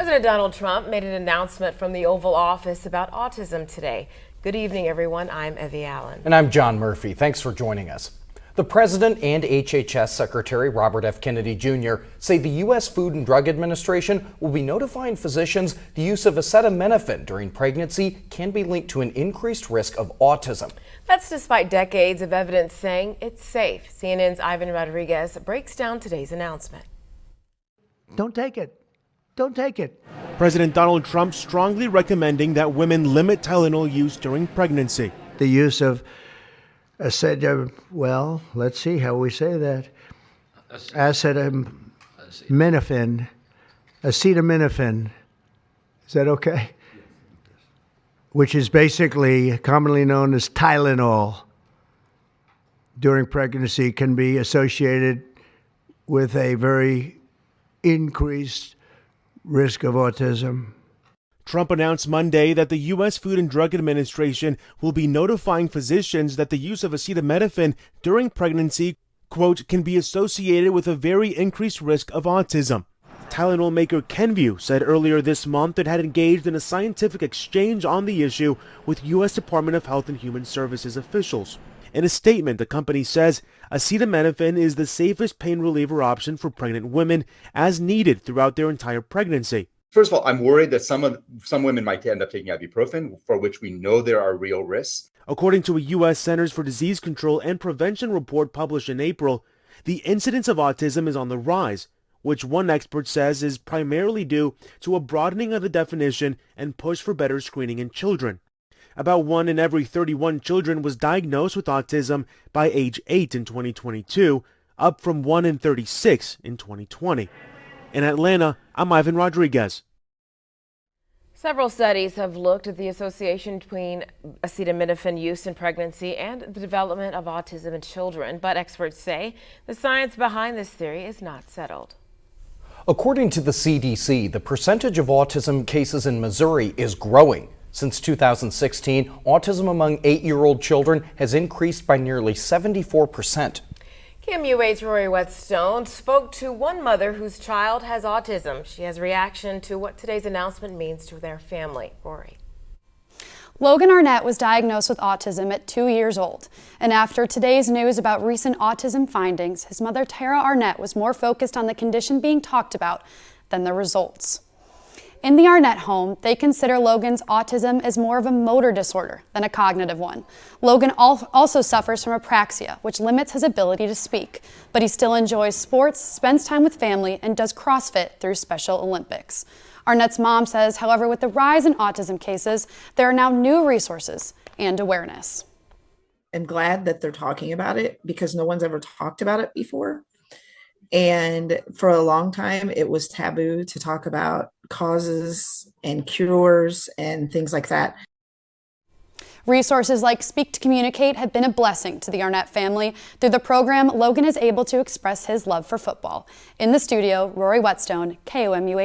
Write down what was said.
President Donald Trump made an announcement from the Oval Office about autism today. Good evening, everyone. I'm Evie Allen. And I'm John Murphy. Thanks for joining us. The President and HHS Secretary Robert F. Kennedy Jr. say the U.S. Food and Drug Administration will be notifying physicians the use of acetaminophen during pregnancy can be linked to an increased risk of autism. That's despite decades of evidence saying it's safe. CNN's Ivan Rodriguez breaks down today's announcement. Don't take it. Don't take it. President Donald Trump strongly recommending that women limit Tylenol use during pregnancy. The use of well, let's see how we say that. Acetaminophen. Is that okay? Which is basically commonly known as Tylenol during pregnancy, can be associated with a very increased risk of autism. Trump announced Monday that the U.S. Food and Drug Administration will be notifying physicians that the use of acetaminophen during pregnancy, quote, can be associated with a very increased risk of autism. Tylenol maker KOMU said earlier this month it had engaged in a scientific exchange on the issue with U.S. Department of Health and Human Services officials. In a statement, the company says acetaminophen is the safest pain reliever option for pregnant women as needed throughout their entire pregnancy. First of all, I'm worried that some women might end up taking ibuprofen, for which we know there are real risks. According to a U.S. Centers for Disease Control and Prevention report published in April, the incidence of autism is on the rise, which one expert says is primarily due to a broadening of the definition and push for better screening in children. About 1 in every 31 children was diagnosed with autism by age 8 in 2022, up from 1 in 36 in 2020. In Atlanta, I'm Ivan Rodriguez. Several studies have looked at the association between acetaminophen use in pregnancy and the development of autism in children, but experts say the science behind this theory is not settled. According to the CDC, the percentage of autism cases in Missouri is growing. Since 2016, autism among 8-year-old children has increased by nearly 74%. KOMU Rory Whetstone spoke to one mother whose child has autism. She has a reaction to what today's announcement means to their family. Rory. Logan Arnett was diagnosed with autism at 2 years old. And after today's news about recent autism findings, his mother Tara Arnett was more focused on the condition being talked about than the results. In the Arnett home, they consider Logan's autism as more of a motor disorder than a cognitive one. Logan also suffers from apraxia, which limits his ability to speak, but he still enjoys sports, spends time with family, and does CrossFit through Special Olympics. Arnett's mom says, however, with the rise in autism cases, there are now new resources and awareness. I'm glad that they're talking about it because no one's ever talked about it before. And for a long time, it was taboo to talk about causes and cures and things like that. Resources like Speak to Communicate have been a blessing to the Arnett family. Through the program, Logan is able to express his love for football. In the studio, Rory Whetstone, KOMU.